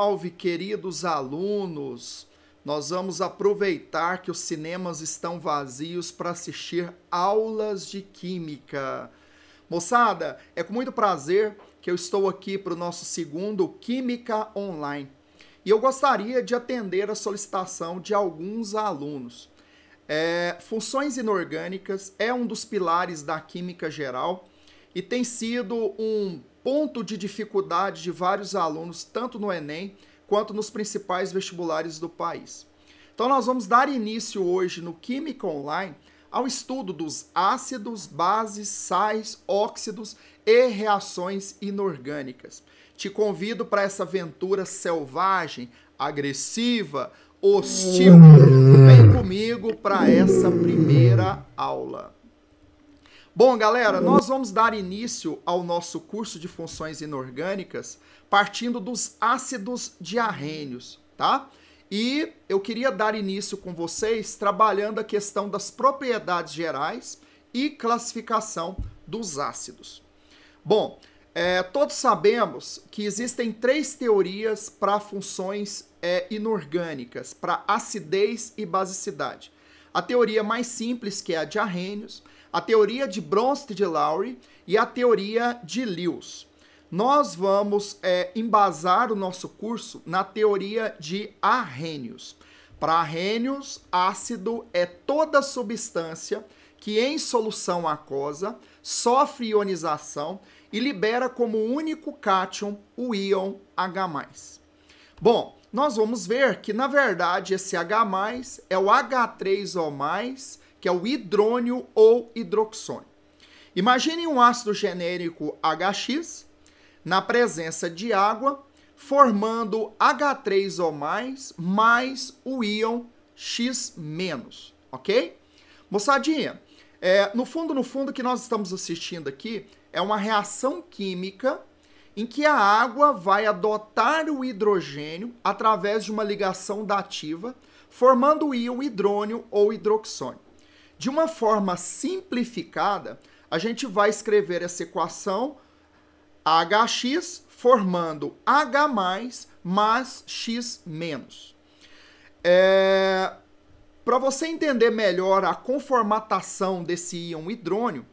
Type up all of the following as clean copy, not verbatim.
salve, queridos alunos! Nós vamos aproveitar que os cinemas estão vazios para assistir aulas de Química. Moçada, é com muito prazer que eu estou aqui para o nosso segundo Química Online. E eu gostaria de atender a solicitação de alguns alunos. Funções inorgânicas é um dos pilares da Química geral e tem sido um ponto de dificuldade de vários alunos, tanto no Enem quanto nos principais vestibulares do país. Então nós vamos dar início hoje no Química Online ao estudo dos ácidos, bases, sais, óxidos e reações inorgânicas. Te convido para essa aventura selvagem, agressiva, hostil. Vem comigo para essa primeira aula. Bom, galera, nós vamos dar início ao nosso curso de funções inorgânicas partindo dos ácidos diarrênios, tá? E eu queria dar início com vocês trabalhando a questão das propriedades gerais e classificação dos ácidos. Bom, todos sabemos que existem três teorias para funções inorgânicas, para acidez e basicidade. A teoria mais simples, que é a de Arrhenius, a teoria de Bronsted-Lowry e a teoria de Lewis. Nós vamos embasar o nosso curso na teoria de Arrhenius. Para Arrhenius, ácido é toda substância que em solução aquosa sofre ionização e libera como único cátion o íon H+. Bom, nós vamos ver que, na verdade, esse H+, é o H3O+, que é o hidrônio ou hidroxônio. Imagine um ácido genérico HX na presença de água, formando H3O+, mais o íon X-, ok? Moçadinha, no fundo, o que nós estamos assistindo aqui é uma reação química em que a água vai adotar o hidrogênio através de uma ligação dativa, formando o íon hidrônio ou hidroxônio. De uma forma simplificada, a gente vai escrever essa equação HX formando H+, mais X-. Para você entender melhor a conformatação desse íon hidrônio,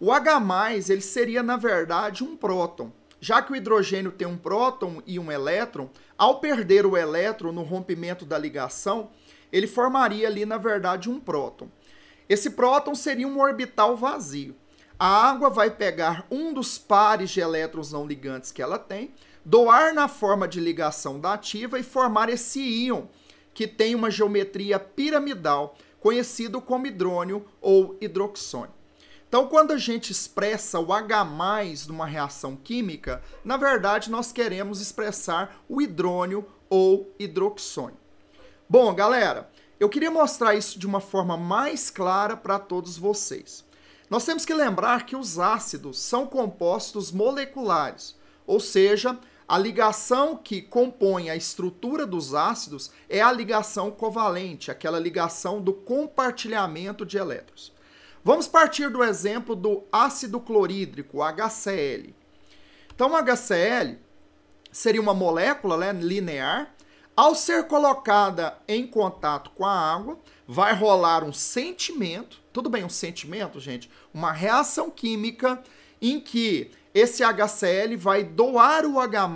o H+, ele seria, na verdade, um próton. Já que o hidrogênio tem um próton e um elétron, ao perder o elétron no rompimento da ligação, ele formaria ali, na verdade, um próton. Esse próton seria um orbital vazio. A água vai pegar um dos pares de elétrons não ligantes que ela tem, doar na forma de ligação dativa e formar esse íon, que tem uma geometria piramidal, conhecido como hidrônio ou hidroxônio. Então, quando a gente expressa o H+ numa reação química, na verdade, nós queremos expressar o hidrônio ou hidroxônio. Bom, galera, eu queria mostrar isso de uma forma mais clara para todos vocês. Nós temos que lembrar que os ácidos são compostos moleculares, ou seja, a ligação que compõe a estrutura dos ácidos é a ligação covalente, aquela ligação do compartilhamento de elétrons. Vamos partir do exemplo do ácido clorídrico, HCl. Então, o HCl seria uma molécula linear. Ao ser colocada em contato com a água, vai rolar um sentimento. Tudo bem, um sentimento, gente? Uma reação química em que esse HCl vai doar o H+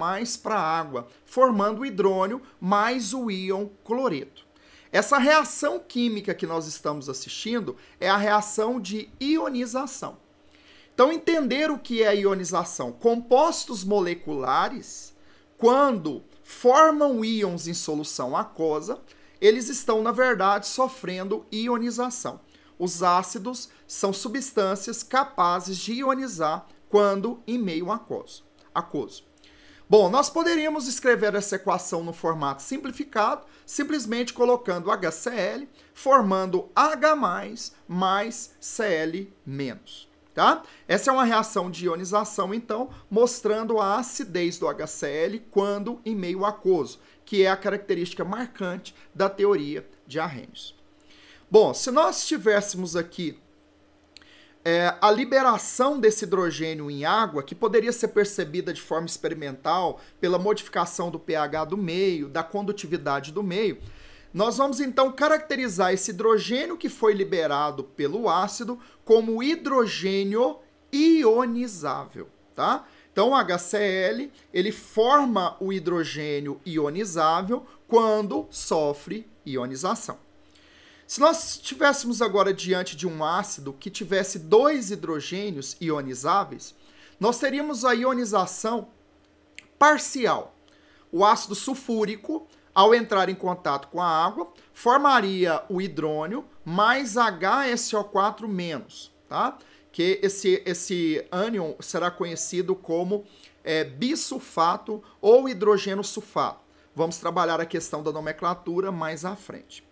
para a água, formando o hidrônio mais o íon cloreto. Essa reação química que nós estamos assistindo é a reação de ionização. Então, entender o que é a ionização? Compostos moleculares, quando formam íons em solução aquosa, eles estão, na verdade, sofrendo ionização. Os ácidos são substâncias capazes de ionizar quando em meio aquoso. Bom, nós poderíamos escrever essa equação no formato simplificado, simplesmente colocando HCl, formando H+, mais Cl-. Tá? Essa é uma reação de ionização, então, mostrando a acidez do HCl quando em meio aquoso, que é a característica marcante da teoria de Arrhenius. Bom, se nós tivéssemos aqui a liberação desse hidrogênio em água, que poderia ser percebida de forma experimental pela modificação do pH do meio, da condutividade do meio, nós vamos então caracterizar esse hidrogênio que foi liberado pelo ácido como hidrogênio ionizável, tá? Então o HCl, ele forma o hidrogênio ionizável quando sofre ionização. Se nós estivéssemos agora diante de um ácido que tivesse 2 hidrogênios ionizáveis, nós teríamos a ionização parcial. O ácido sulfúrico, ao entrar em contato com a água, formaria o hidrônio mais HSO4-, tá? Que esse ânion será conhecido como bisulfato ou hidrogênio sulfato. Vamos trabalhar a questão da nomenclatura mais à frente.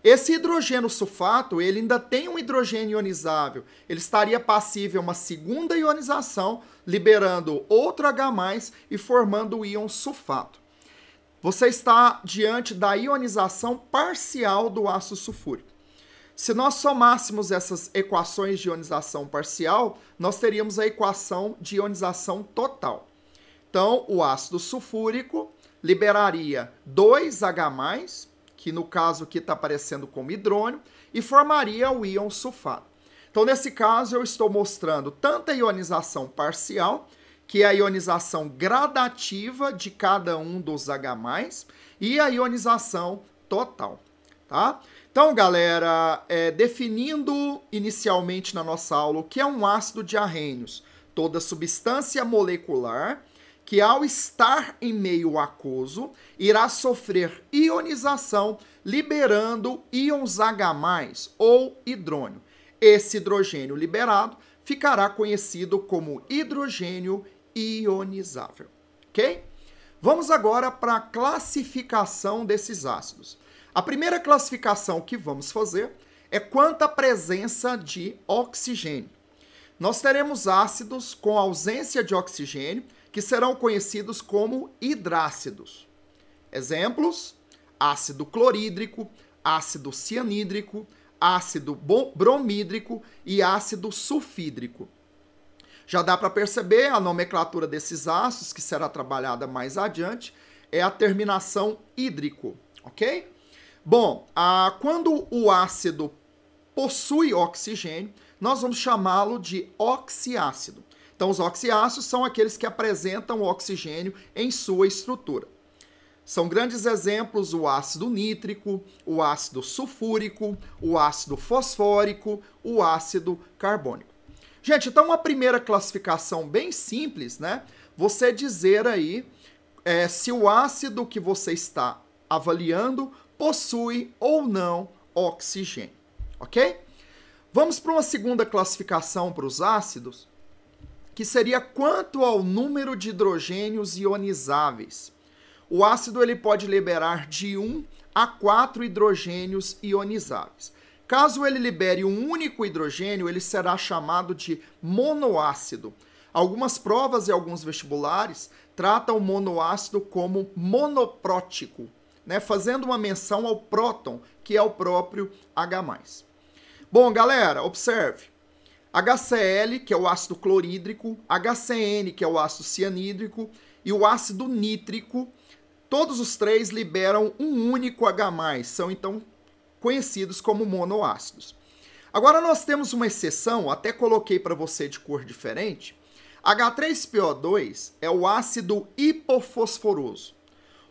Esse hidrogênio sulfato, ele ainda tem um hidrogênio ionizável. Ele estaria passível a uma segunda ionização, liberando outro H+, e formando o íon sulfato. Você está diante da ionização parcial do ácido sulfúrico. Se nós somássemos essas equações de ionização parcial, nós teríamos a equação de ionização total. Então, o ácido sulfúrico liberaria 2H+, que no caso aqui está aparecendo como hidrônio, e formaria o íon sulfato. Então, nesse caso, eu estou mostrando tanto a ionização parcial, que é a ionização gradativa de cada um dos H+, e a ionização total, tá? Então, galera, definindo inicialmente na nossa aula o que é um ácido diarrênios, toda substância molecular que, ao estar em meio aquoso, irá sofrer ionização, liberando íons H+, ou hidrônio. Esse hidrogênio liberado ficará conhecido como hidrogênio ionizável, ok? Vamos agora para a classificação desses ácidos. A primeira classificação que vamos fazer é quanto à presença de oxigênio. Nós teremos ácidos com ausência de oxigênio, que serão conhecidos como hidrácidos. Exemplos: ácido clorídrico, ácido cianídrico, ácido bromídrico e ácido sulfídrico. Já dá para perceber a nomenclatura desses ácidos, que será trabalhada mais adiante, é a terminação hídrico, ok? Bom, quando o ácido possui oxigênio, nós vamos chamá-lo de oxiácido. Então, os oxiácidos são aqueles que apresentam o oxigênio em sua estrutura. São grandes exemplos o ácido nítrico, o ácido sulfúrico, o ácido fosfórico, o ácido carbônico. Gente, então uma primeira classificação bem simples, né? Você dizer aí se o ácido que você está avaliando possui ou não oxigênio, ok? Vamos para uma segunda classificação para os ácidos, que seria quanto ao número de hidrogênios ionizáveis. O ácido ele pode liberar de 1 a 4 hidrogênios ionizáveis. Caso ele libere um único hidrogênio, ele será chamado de monoácido. Algumas provas e alguns vestibulares tratam o monoácido como monoprótico, né, fazendo uma menção ao próton, que é o próprio H+. Bom, galera, observe. HCl, que é o ácido clorídrico, HCN, que é o ácido cianídrico, e o ácido nítrico, todos os três liberam um único H+, são então conhecidos como monoácidos. Agora nós temos uma exceção, até coloquei para você de cor diferente. H3PO2 é o ácido hipofosforoso.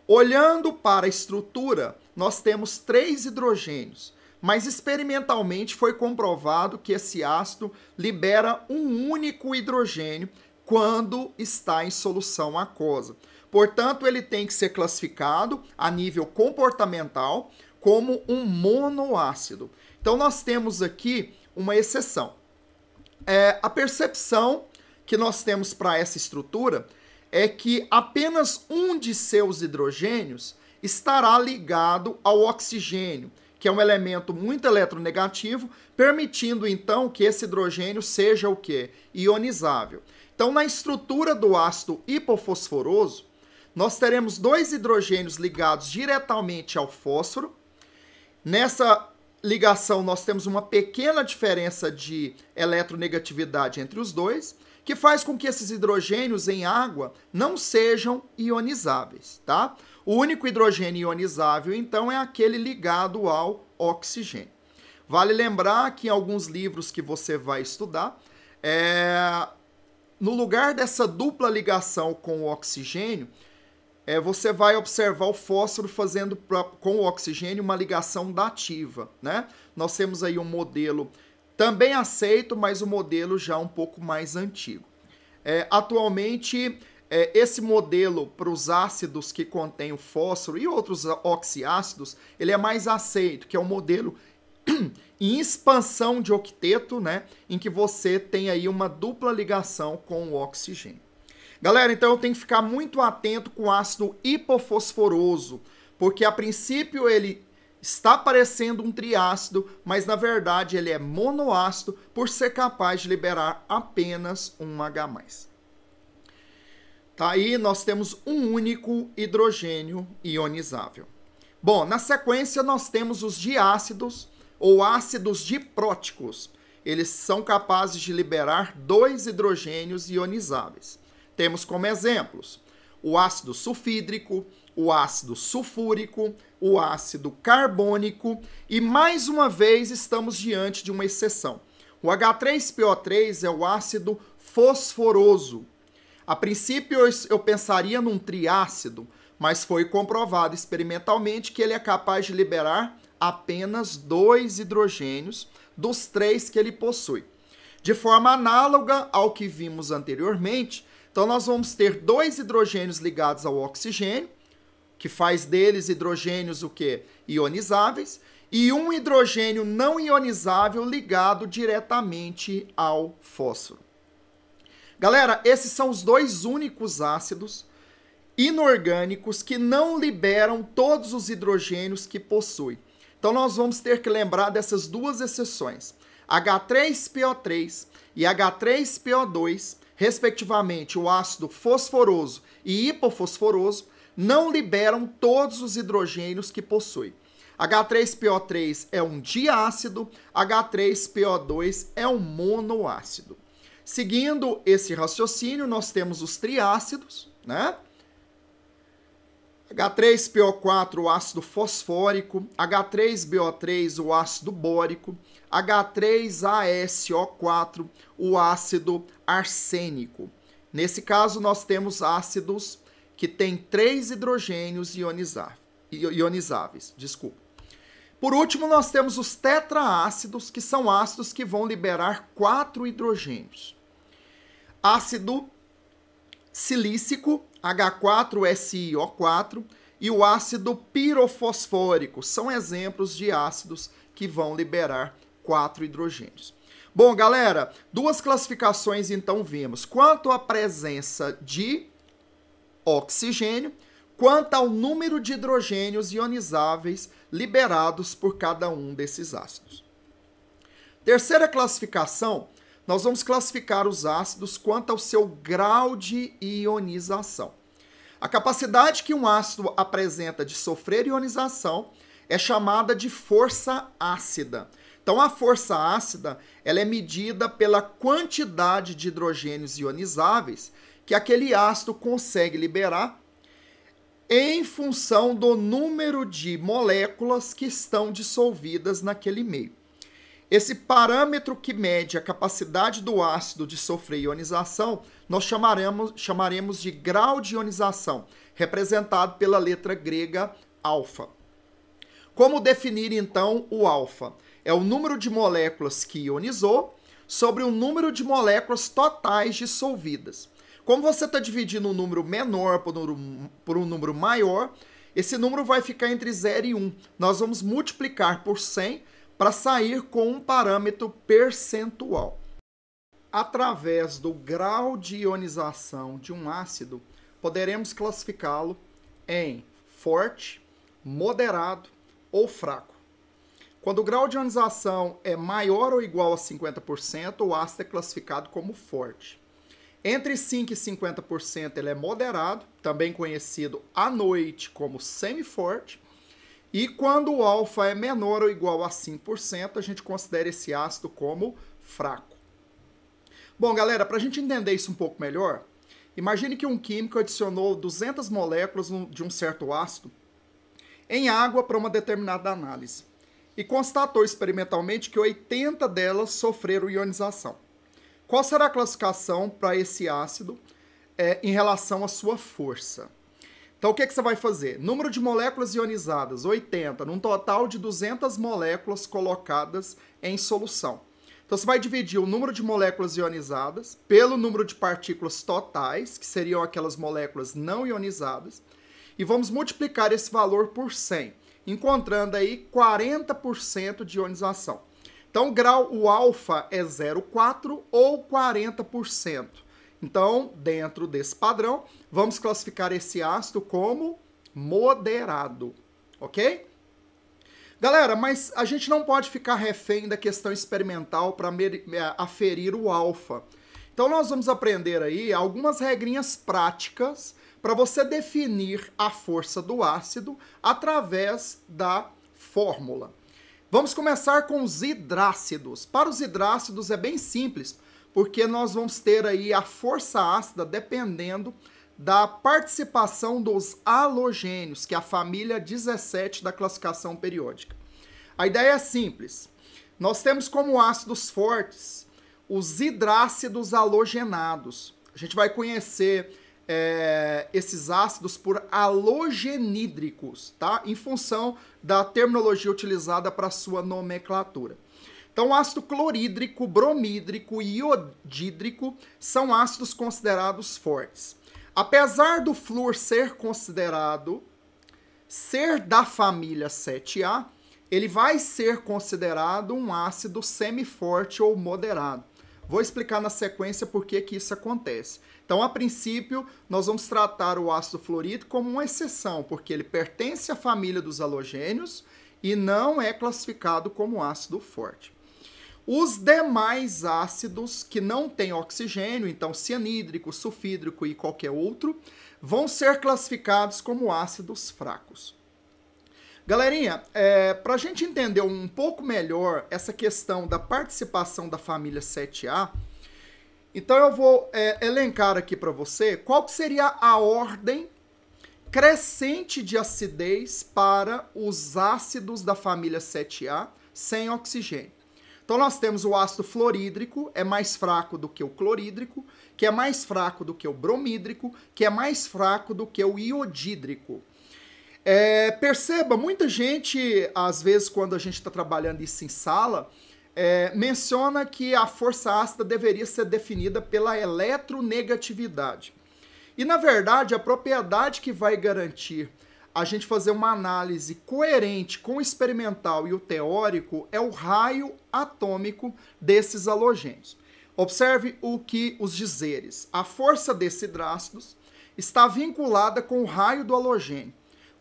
Olhando para a estrutura, nós temos 3 hidrogênios, mas experimentalmente foi comprovado que esse ácido libera um único hidrogênio quando está em solução aquosa. Portanto, ele tem que ser classificado a nível comportamental como um monoácido. Então, nós temos aqui uma exceção. A percepção que nós temos para essa estrutura é que apenas um de seus hidrogênios estará ligado ao oxigênio, que é um elemento muito eletronegativo, permitindo então que esse hidrogênio seja o quê? Ionizável. Então, na estrutura do ácido hipofosforoso, nós teremos 2 hidrogênios ligados diretamente ao fósforo. Nessa ligação nós temos uma pequena diferença de eletronegatividade entre os dois, que faz com que esses hidrogênios em água não sejam ionizáveis, tá? O único hidrogênio ionizável, então, é aquele ligado ao oxigênio. Vale lembrar que em alguns livros que você vai estudar, no lugar dessa dupla ligação com o oxigênio, você vai observar o fósforo fazendo com o oxigênio uma ligação dativa, né? Nós temos aí um modelo também aceito, mas o modelo já um pouco mais antigo. Atualmente, esse modelo para os ácidos que contêm o fósforo e outros oxiácidos, ele é mais aceito, que é um modelo em expansão de octeto, né? Em que você tem aí uma dupla ligação com o oxigênio. Galera, então eu tenho que ficar muito atento com o ácido hipofosforoso, porque a princípio ele está parecendo um triácido, mas na verdade ele é monoácido por ser capaz de liberar apenas um H+. Tá aí, nós temos um único hidrogênio ionizável. Bom, na sequência nós temos os diácidos ou ácidos dipróticos. Eles são capazes de liberar 2 hidrogênios ionizáveis. Temos como exemplos o ácido sulfídrico, o ácido sulfúrico, o ácido carbônico e, mais uma vez, estamos diante de uma exceção. O H3PO3 é o ácido fosforoso. A princípio, eu pensaria num triácido, mas foi comprovado experimentalmente que ele é capaz de liberar apenas 2 hidrogênios dos 3 que ele possui. De forma análoga ao que vimos anteriormente, então nós vamos ter 2 hidrogênios ligados ao oxigênio, que faz deles hidrogênios o quê? Ionizáveis, e um hidrogênio não ionizável ligado diretamente ao fósforo. Galera, esses são os 2 únicos ácidos inorgânicos que não liberam todos os hidrogênios que possui. Então nós vamos ter que lembrar dessas 2 exceções, H3PO3 e H3PO2, respectivamente o ácido fosforoso e hipofosforoso, não liberam todos os hidrogênios que possui. H3PO3 é um diácido, H3PO2 é um monoácido. Seguindo esse raciocínio, nós temos os triácidos, né? H3PO4, o ácido fosfórico, H3BO3, o ácido bórico, H3ASO4, o ácido arsênico. Nesse caso, nós temos ácidos que têm 3 hidrogênios ionizáveis. Por último, nós temos os tetraácidos, que são ácidos que vão liberar 4 hidrogênios. Ácido silícico, H4SiO4, e o ácido pirofosfórico são exemplos de ácidos que vão liberar 4 hidrogênios. Bom, galera, 2 classificações então vimos. Quanto à presença de oxigênio, quanto ao número de hidrogênios ionizáveis liberados por cada um desses ácidos. Terceira classificação, nós vamos classificar os ácidos quanto ao seu grau de ionização. A capacidade que um ácido apresenta de sofrer ionização é chamada de força ácida. Então, a força ácida ela é medida pela quantidade de hidrogênios ionizáveis que aquele ácido consegue liberar em função do número de moléculas que estão dissolvidas naquele meio. Esse parâmetro que mede a capacidade do ácido de sofrer ionização, nós chamaremos de grau de ionização, representado pela letra grega alfa. Como definir, então, o alfa? É o número de moléculas que ionizou sobre o número de moléculas totais dissolvidas. Como você está dividindo um número menor por um número maior, esse número vai ficar entre 0 e 1. Nós vamos multiplicar por 100 para sair com um parâmetro percentual. Através do grau de ionização de um ácido, poderemos classificá-lo em forte, moderado ou fraco. Quando o grau de ionização é maior ou igual a 50%, o ácido é classificado como forte. Entre 5% e 50% ele é moderado, também conhecido à noite como semiforte. E quando o alfa é menor ou igual a 5%, a gente considera esse ácido como fraco. Bom, galera, para a gente entender isso um pouco melhor, imagine que um químico adicionou 200 moléculas de um certo ácido em água para uma determinada análise e constatou experimentalmente que 80 delas sofreram ionização. Qual será a classificação para esse ácido em relação à sua força? Então, o que você vai fazer? Número de moléculas ionizadas, 80, num total de 200 moléculas colocadas em solução. Então, você vai dividir o número de moléculas ionizadas pelo número de partículas totais, que seriam aquelas moléculas não ionizadas, e vamos multiplicar esse valor por 100, encontrando aí 40% de ionização. Então, o alfa é 0,4 ou 40%. Então, dentro desse padrão, vamos classificar esse ácido como moderado, ok? Galera, mas a gente não pode ficar refém da questão experimental para aferir o alfa. Então, nós vamos aprender aí algumas regrinhas práticas para você definir a força do ácido através da fórmula. Vamos começar com os hidrácidos. Para os hidrácidos é bem simples, porque nós vamos ter aí a força ácida dependendo da participação dos halogênios, que é a família 17 da classificação periódica. A ideia é simples. Nós temos como ácidos fortes os hidrácidos halogenados. A gente vai conhecer esses ácidos por halogenídricos, tá? Em função da terminologia utilizada para sua nomenclatura. Então, o ácido clorídrico, bromídrico e iodídrico são ácidos considerados fortes. Apesar do flúor ser da família 7A, ele vai ser considerado um ácido semiforte ou moderado. Vou explicar na sequência por que isso acontece. Então, a princípio, nós vamos tratar o ácido fluorídrico como uma exceção, porque ele pertence à família dos halogênios e não é classificado como ácido forte. Os demais ácidos que não têm oxigênio, então cianídrico, sulfídrico e qualquer outro, vão ser classificados como ácidos fracos. Galerinha, para a gente entender um pouco melhor essa questão da participação da família 7A, então eu vou elencar aqui para você qual que seria a ordem crescente de acidez para os ácidos da família 7A sem oxigênio. Então, nós temos o ácido fluorídrico, é mais fraco do que o clorídrico, que é mais fraco do que o bromídrico, que é mais fraco do que o iodídrico. Perceba, muita gente, às vezes, quando a gente está trabalhando isso em sala, menciona que a força ácida deveria ser definida pela eletronegatividade. E, na verdade, a propriedade que vai garantir a gente fazer uma análise coerente com o experimental e o teórico é o raio atômico desses halogênios. Observe os dizeres. A força desses hidrácidos está vinculada com o raio do halogênio.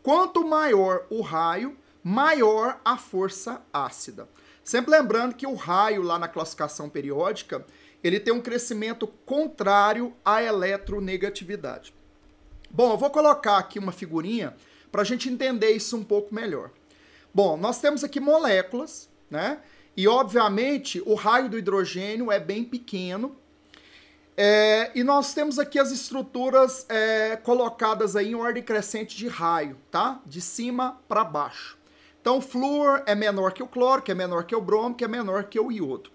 Quanto maior o raio, maior a força ácida. Sempre lembrando que o raio lá na classificação periódica, ele tem um crescimento contrário à eletronegatividade. Bom, eu vou colocar aqui uma figurinha para a gente entender isso um pouco melhor. Bom, nós temos aqui moléculas, né? E, obviamente, o raio do hidrogênio é bem pequeno. E nós temos aqui as estruturas colocadas aí em ordem crescente de raio, tá? De cima para baixo. Então, o flúor é menor que o cloro, que é menor que o bromo, que é menor que o iodo.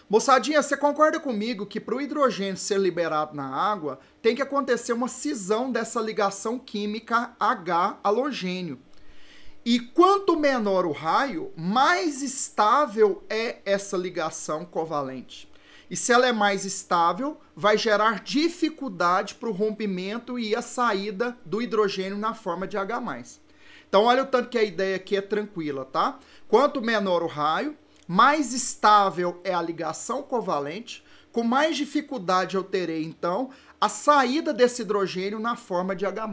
Moçadinha, você concorda comigo que para o hidrogênio ser liberado na água, tem que acontecer uma cisão dessa ligação química H-halogênio. E quanto menor o raio, mais estável é essa ligação covalente. E se ela é mais estável, vai gerar dificuldade para o rompimento e a saída do hidrogênio na forma de H+. Então, olha o tanto que a ideia aqui é tranquila, tá? Quanto menor o raio, mais estável é a ligação covalente, com mais dificuldade eu terei, então, a saída desse hidrogênio na forma de H+.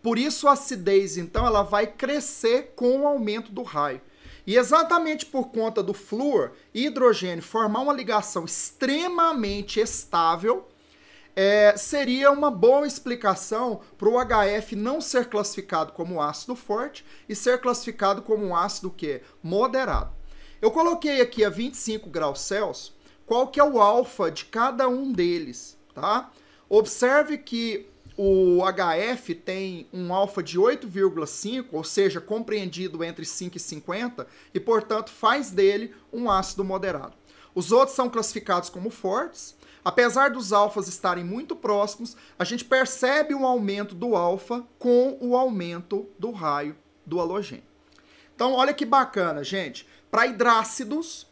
Por isso, a acidez, então, ela vai crescer com o aumento do raio. E exatamente por conta do flúor e hidrogênio formar uma ligação extremamente estável, seria uma boa explicação para o HF não ser classificado como ácido forte e ser classificado como um ácido o quê? Moderado. Eu coloquei aqui a 25 graus Celsius, qual que é o alfa de cada um deles, tá? Observe que o HF tem um alfa de 8,5, ou seja, compreendido entre 5 e 50, e, portanto, faz dele um ácido moderado. Os outros são classificados como fortes. Apesar dos alfas estarem muito próximos, a gente percebe um aumento do alfa com o aumento do raio do halogênio. Então, olha que bacana, gente. Para hidrácidos,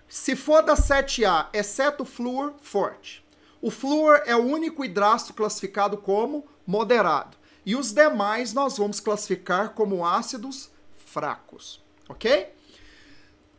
se for da 7A, exceto o flúor, forte. O flúor é o único hidrácido classificado como moderado. E os demais nós vamos classificar como ácidos fracos, ok?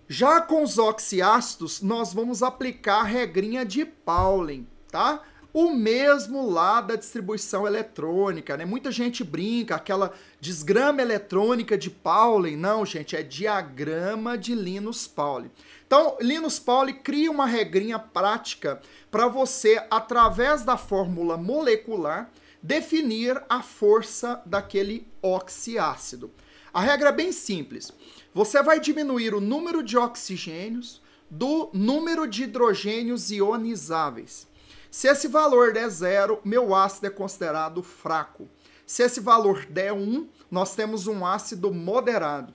Já com os oxiácidos, nós vamos aplicar a regrinha de Pauling, tá? O mesmo lá da distribuição eletrônica, né? Muita gente brinca, aquela desgrama eletrônica de Pauling. Não, gente, é diagrama de Linus Pauling. Então, Linus Pauling cria uma regrinha prática para você, através da fórmula molecular, definir a força daquele oxiácido. A regra é bem simples. Você vai diminuir o número de oxigênios do número de hidrogênios ionizáveis. Se esse valor der 0, meu ácido é considerado fraco. Se esse valor der 1, nós temos um ácido moderado.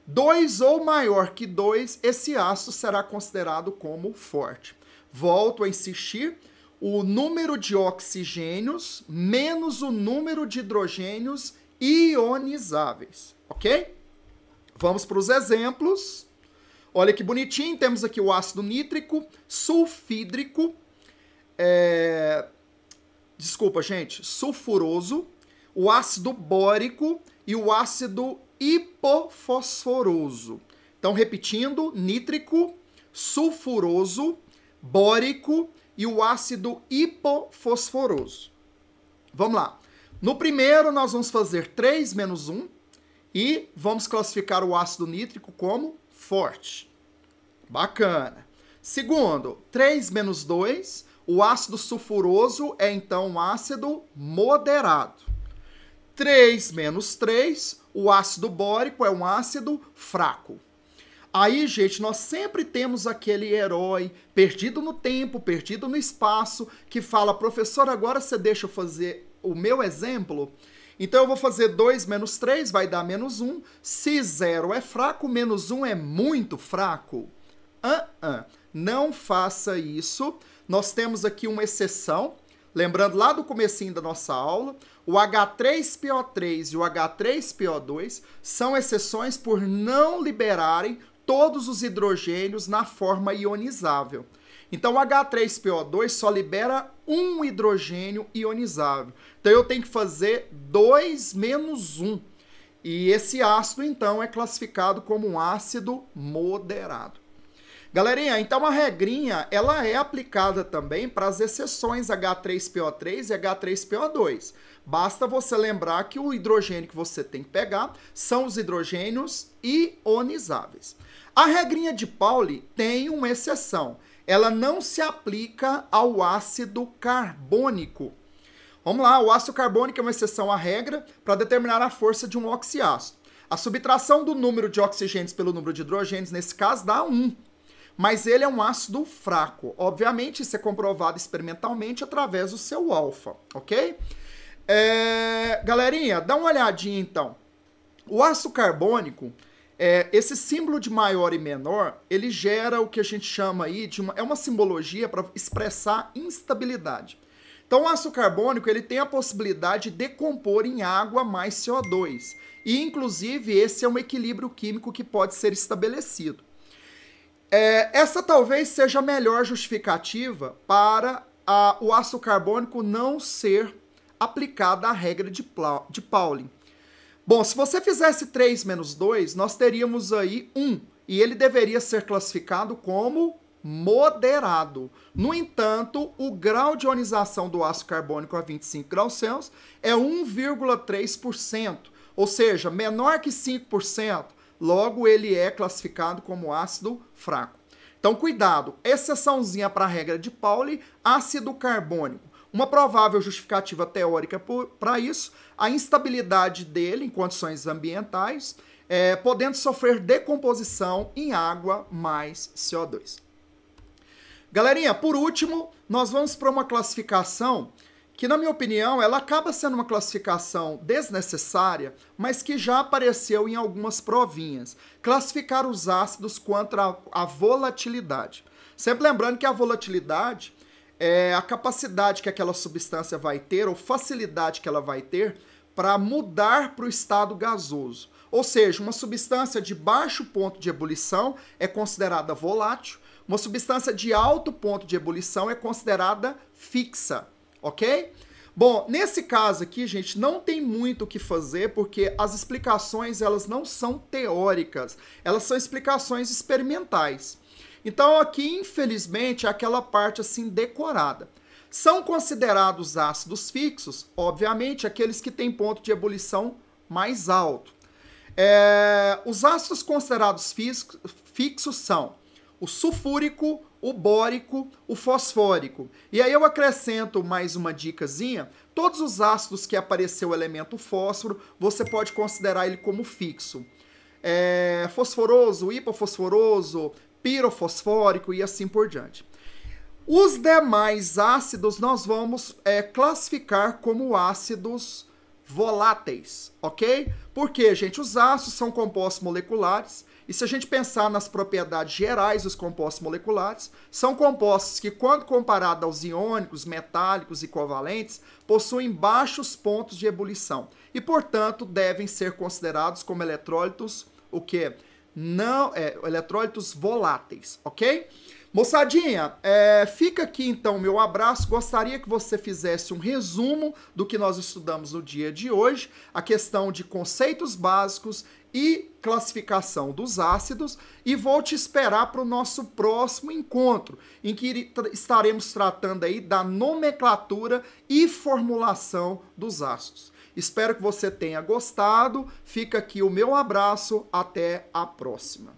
2 ou maior que 2, esse ácido será considerado como forte. Volto a insistir, o número de oxigênios menos o número de hidrogênios ionizáveis, ok? Vamos para os exemplos. Olha que bonitinho, temos aqui o ácido nítrico, sulfídrico, sulfuroso, o ácido bórico e o ácido hipofosforoso. Então, repetindo, nítrico, sulfuroso, bórico e o ácido hipofosforoso. Vamos lá. No primeiro, nós vamos fazer 3 menos 1 e vamos classificar o ácido nítrico como forte. Bacana. Segundo, 3 menos 2, o ácido sulfuroso é então um ácido moderado. 3 menos 3, o ácido bórico é um ácido fraco. Aí, gente, nós sempre temos aquele herói perdido no tempo, perdido no espaço, que fala, professor, agora você deixa eu fazer o meu exemplo? Então, eu vou fazer 2 menos 3, vai dar menos 1. Se 0 é fraco, menos 1 é muito fraco. Não faça isso. Nós temos aqui uma exceção. Lembrando lá do comecinho da nossa aula, o H3PO3 e o H3PO2 são exceções por não liberarem todos os hidrogênios na forma ionizável. Então, o H3PO2 só libera um hidrogênio ionizável. Então, eu tenho que fazer 2 menos 1. E esse ácido, então, é classificado como um ácido moderado. Galerinha, então a regrinha, ela é aplicada também para as exceções H3PO3 e H3PO2. Basta você lembrar que o hidrogênio que você tem que pegar são os hidrogênios ionizáveis. A regrinha de Pauling tem uma exceção. Ela não se aplica ao ácido carbônico. Vamos lá, o ácido carbônico é uma exceção à regra para determinar a força de um oxiácido. A subtração do número de oxigênios pelo número de hidrogênios, nesse caso, dá 1. Mas ele é um ácido fraco. Obviamente, isso é comprovado experimentalmente através do seu alfa, ok? Galerinha, dá uma olhadinha então. O ácido carbônico, esse símbolo de maior e menor, ele gera o que a gente chama aí de uma simbologia para expressar instabilidade. Então, o ácido carbônico, ele tem a possibilidade de decompor em água mais CO2. E, inclusive, esse é um equilíbrio químico que pode ser estabelecido. Essa talvez seja a melhor justificativa para o ácido carbônico não ser aplicada à regra de Pauling. Bom, se você fizesse 3 menos 2, nós teríamos aí 1, e ele deveria ser classificado como moderado. No entanto, o grau de ionização do ácido carbônico a 25 graus Celsius é 1,3%, ou seja, menor que 5%. Logo, ele é classificado como ácido fraco. Então, cuidado, exceçãozinha para a regra de Pauling, ácido carbônico. Uma provável justificativa teórica para isso, a instabilidade dele em condições ambientais, podendo sofrer decomposição em água mais CO2. Galerinha, por último, nós vamos para uma classificação que, na minha opinião, ela acaba sendo uma classificação desnecessária, mas que já apareceu em algumas provinhas. Classificar os ácidos quanto à volatilidade. Sempre lembrando que a volatilidade é a capacidade que aquela substância vai ter, ou facilidade que ela vai ter, para mudar para o estado gasoso. Ou seja, uma substância de baixo ponto de ebulição é considerada volátil, uma substância de alto ponto de ebulição é considerada fixa, ok? Bom, nesse caso aqui, gente, não tem muito o que fazer, porque as explicações, elas não são teóricas, elas são explicações experimentais. Então aqui, infelizmente, é aquela parte assim decorada. São considerados ácidos fixos, obviamente, aqueles que têm ponto de ebulição mais alto. Os ácidos considerados fixos são o sulfúrico, o bórico, o fosfórico. E aí eu acrescento mais uma dicasinha: todos os ácidos que apareceu o elemento fósforo, você pode considerar ele como fixo. Fosforoso, hipofosforoso, pirofosfórico e assim por diante. Os demais ácidos nós vamos classificar como ácidos voláteis, ok? Porque, gente, os ácidos são compostos moleculares, e se a gente pensar nas propriedades gerais dos compostos moleculares, são compostos que, quando comparado aos iônicos, metálicos e covalentes, possuem baixos pontos de ebulição e, portanto, devem ser considerados como eletrólitos, o quê? Eletrólitos voláteis, ok? Moçadinha, fica aqui então o meu abraço. Gostaria que você fizesse um resumo do que nós estudamos no dia de hoje, a questão de conceitos básicos e classificação dos ácidos, e vou te esperar para o nosso próximo encontro, em que estaremos tratando aí da nomenclatura e formulação dos ácidos. Espero que você tenha gostado. Fica aqui o meu abraço. Até a próxima.